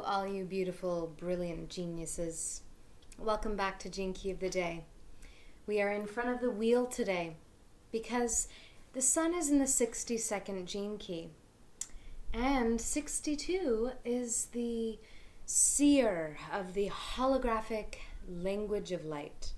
all you beautiful, brilliant geniuses. Welcome back to Gene Key of the Day. We are in front of the wheel today because the sun is in the 62nd gene key. And 62 is the seer of the holographic language of light.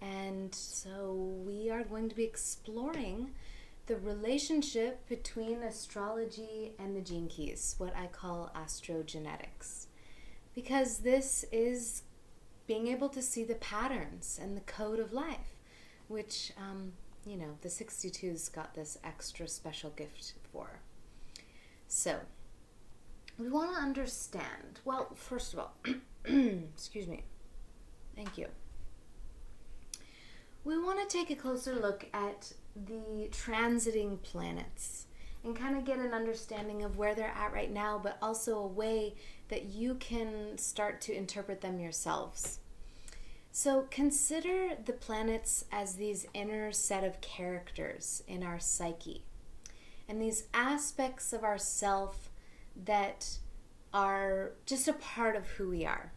And so we are going to be exploring the relationship between astrology and the gene keys, what I call Astro-genetics. Because this is being able to see the patterns and the code of life, which, the 62's got this extra special gift for. So, we want to understand, well, first of all, excuse me, thank you. We want to take a closer look at the transiting planets and kind of get an understanding of where they're at right now, but also a way that you can start to interpret them yourselves. So consider the planets as these inner set of characters in our psyche, and these aspects of ourself that are just a part of who we are.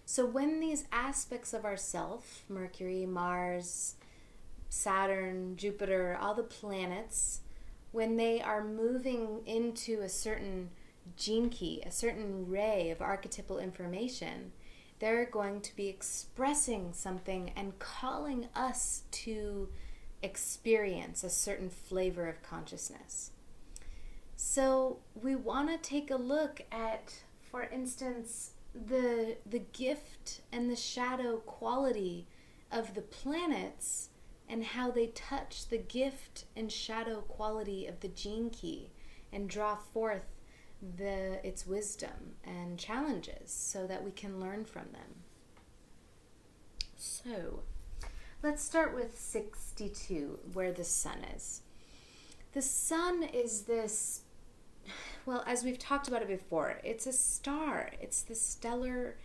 So when these aspects of ourself, Mercury, Mars, Saturn, Jupiter, all the planets, when they are moving into a certain gene key, a certain ray of archetypal information, they're going to be expressing something and calling us to experience a certain flavor of consciousness. So we want to take a look at, for instance, the gift and the shadow quality of the planets and how they touch the gift and shadow quality of the gene key and draw forth its wisdom and challenges so that we can learn from them. So let's start with 62, where the sun is. The sun is this, well, as we've talked about it before, it's a star. It's the stellar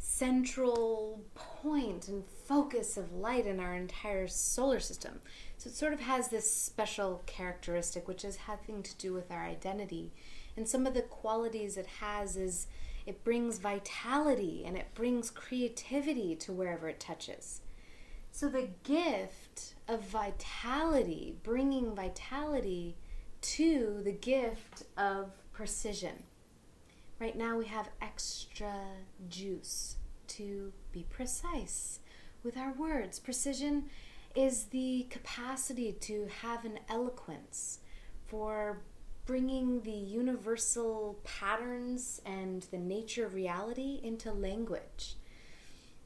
central point and focus of light in our entire solar system. So it sort of has this special characteristic, which is having to do with our identity. And some of the qualities it has is it brings vitality and it brings creativity to wherever it touches. So the gift of vitality, bringing vitality to the gift of precision. Right now we have extra juice to be precise with our words. Precision is the capacity to have an eloquence for bringing the universal patterns and the nature of reality into language.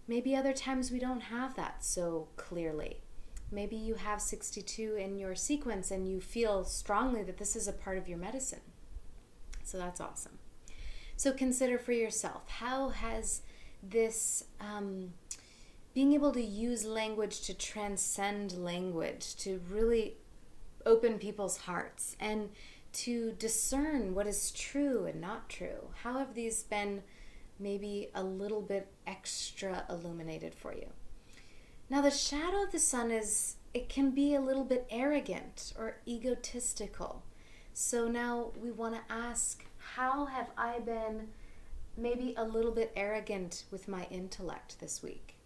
Maybe other times we don't have that so clearly. Maybe you have 62 in your sequence and you feel strongly that this is a part of your medicine. So that's awesome. So consider for yourself, how has this being able to use language to transcend language, to really open people's hearts and to discern what is true and not true, how have these been maybe a little bit extra illuminated for you? Now the shadow of the sun it can be a little bit arrogant or egotistical. So now we want to ask, how have I been maybe a little bit arrogant with my intellect this week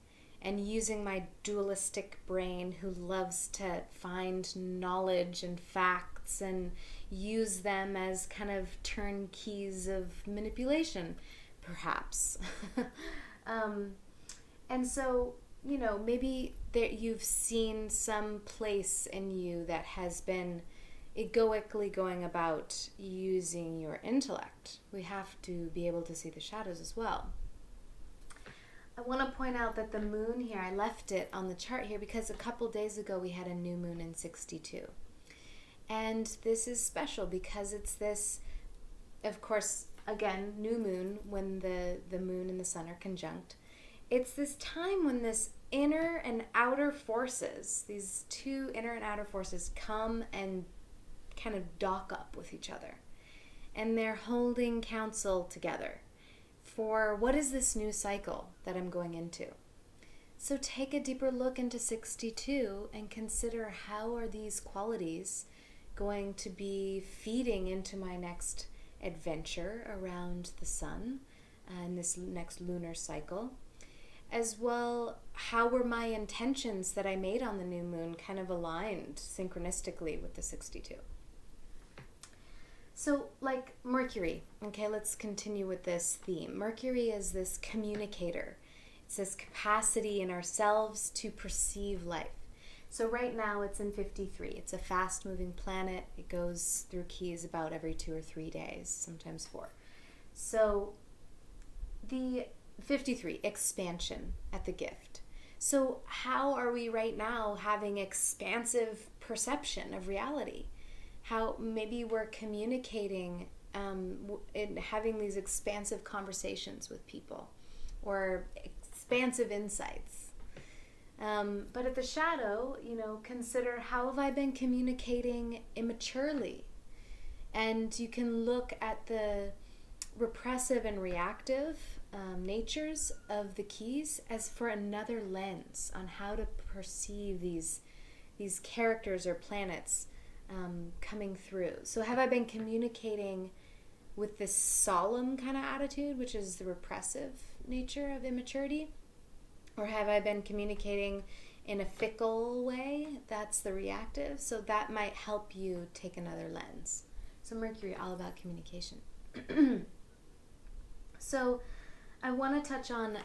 and using my dualistic brain who loves to find knowledge and facts and use them as kind of turnkeys of manipulation, perhaps. And so, maybe you've seen some place in you that has been egoically going about using your intellect. We have to be able to see the shadows as well. I want to point out that the moon here, I left it on the chart here because a couple days ago we had a new moon in 62. And this is special because it's this, of course, again, new moon when the moon and the sun are conjunct. It's this time when this inner and outer forces, these two inner and outer forces come and kind of dock up with each other. And they're holding counsel together for what is this new cycle that I'm going into. So take a deeper look into 62 and consider how are these qualities going to be feeding into my next adventure around the sun in this next lunar cycle. As well, how were my intentions that I made on the new moon kind of aligned synchronistically with the 62? So, like Mercury, okay, let's continue with this theme. Mercury is this communicator. It's this capacity in ourselves to perceive life. So right now it's in 53. It's a fast-moving planet. It goes through keys about every 2 or 3 days, sometimes 4. So the 53, expansion at the gift. So how are we right now having expansive perception of reality? How maybe we're communicating and having these expansive conversations with people or expansive insights. But at the shadow, consider, how have I been communicating immaturely? And you can look at the repressive and reactive natures of the keys as for another lens on how to perceive these characters or planets coming through. So have I been communicating with this solemn kind of attitude, which is the repressive nature of immaturity? Or have I been communicating in a fickle way? That's the reactive. So that might help you take another lens. So Mercury, all about communication. So I want to touch on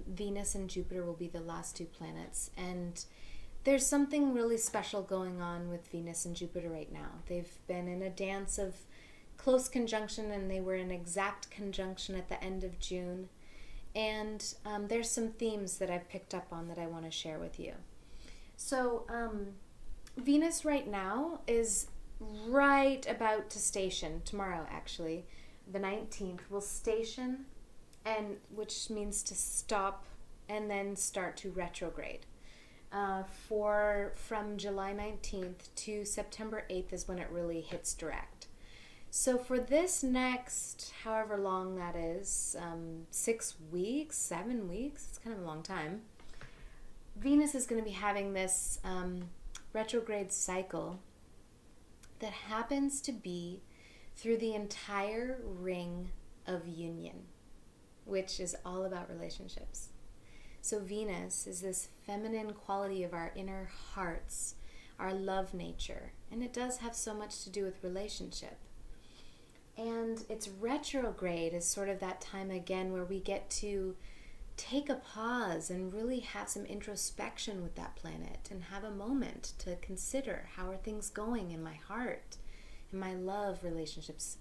Venus and Jupiter will be the last 2 planets. And there's something really special going on with Venus and Jupiter right now. They've been in a dance of close conjunction, and they were in exact conjunction at the end of June. And there's some themes that I've picked up on that I want to share with you. So Venus right now is right about to station, tomorrow actually, the 19th, will station, and which means to stop and then start to retrograde. From July 19th to September 8th is when it really hits direct. So for this next, however long that is, 6 weeks, 7 weeks, it's kind of a long time, Venus is going to be having this retrograde cycle that happens to be through the entire ring of union, which is all about relationships. So Venus is this feminine quality of our inner hearts, our love nature, and it does have so much to do with relationship. And its retrograde is sort of that time again where we get to take a pause and really have some introspection with that planet and have a moment to consider, how are things going in my heart, in my love relationships.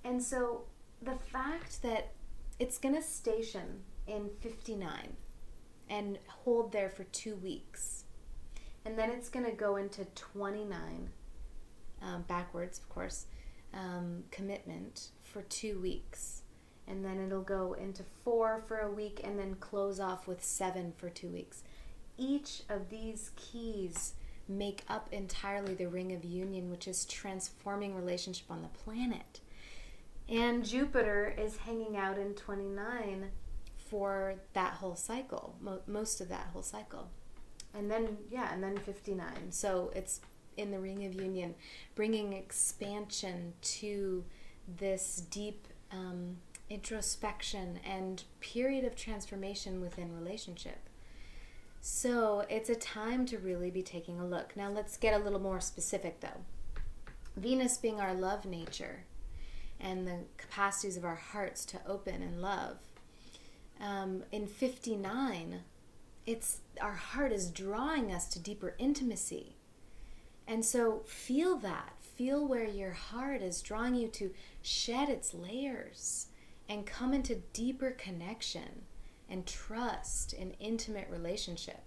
And so the fact that it's going to station in 59 and hold there for 2 weeks, and then it's going to go into 29, backwards of course, commitment for 2 weeks, and then it'll go into 4 for a week and then close off with 7 for 2 weeks. Each of these keys make up entirely the ring of union, which is transforming relationship on the planet. And Jupiter is hanging out in 29 for that whole cycle, most of that whole cycle. And then 59. So it's in the ring of union, bringing expansion to this deep introspection and period of transformation within relationship. So it's a time to really be taking a look. Now let's get a little more specific though. Venus being our love nature and the capacities of our hearts to open and love. In 59, our heart is drawing us to deeper intimacy. And so feel that. Feel where your heart is drawing you to shed its layers and come into deeper connection and trust in intimate relationship.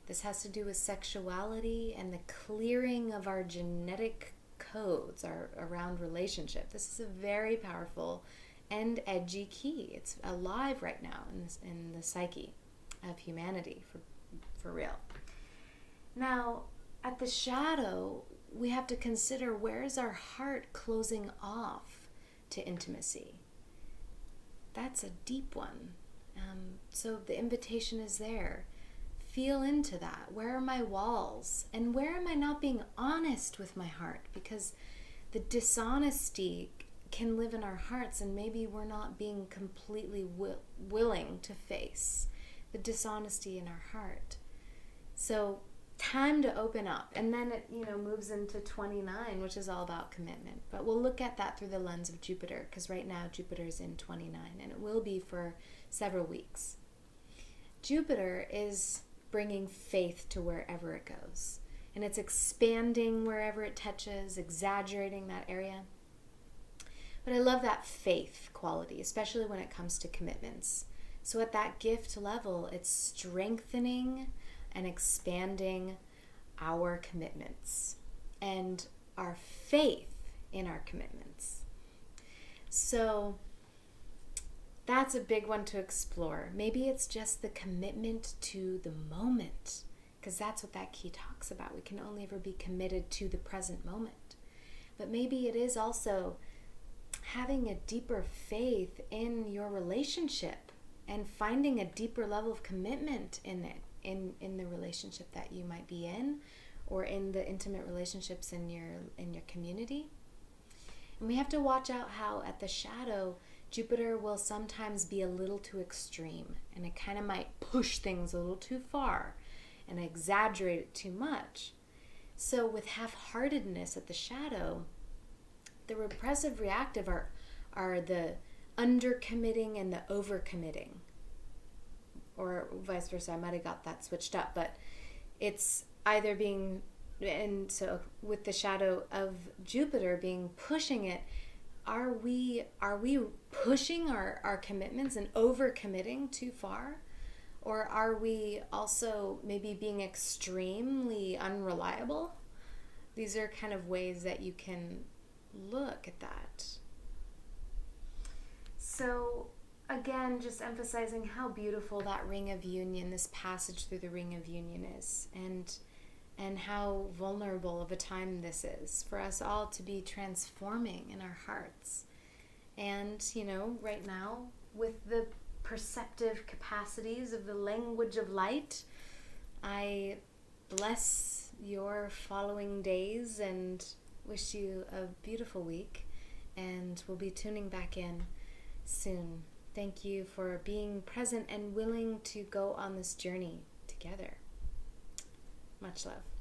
This has to do with sexuality and the clearing of our genetic codes around relationship. This is a very powerful and edgy key. It's alive right now in the psyche of humanity, for real. Now, at the shadow, we have to consider, where is our heart closing off to intimacy? That's a deep one. So the invitation is there. Feel into that. Where are my walls? And where am I not being honest with my heart? Because the dishonesty can live in our hearts, and maybe we're not being completely willing to face the dishonesty in our heart. So time to open up. And then it, moves into 29, which is all about commitment. But we'll look at that through the lens of Jupiter, because right now Jupiter is in 29, and it will be for several weeks. Jupiter is bringing faith to wherever it goes. And it's expanding wherever it touches, exaggerating that area. But I love that faith quality, especially when it comes to commitments. So at that gift level, it's strengthening and expanding our commitments and our faith in our commitments. So that's a big one to explore. Maybe it's just the commitment to the moment, because that's what that key talks about. We can only ever be committed to the present moment. But maybe it is also having a deeper faith in your relationship and finding a deeper level of commitment in it, in the relationship that you might be in, or in the intimate relationships in your community. And we have to watch out how at the shadow, Jupiter will sometimes be a little too extreme, and it kind of might push things a little too far and exaggerate it too much. So with half-heartedness at the shadow, the repressive reactive are the under-committing and the over-committing. Or vice versa, I might have got that switched up, but it's either being, and so with the shadow of Jupiter being pushing it, are we pushing our commitments and over-committing too far? Or are we also maybe being extremely unreliable? These are kind of ways that you can look at that. So again, just emphasizing how beautiful that ring of union, this passage through the ring of union is, and how vulnerable of a time this is for us all to be transforming in our hearts. And, right now, with the perceptive capacities of the language of light, I bless your following days and wish you a beautiful week, and we'll be tuning back in soon. Thank you for being present and willing to go on this journey together. Much love.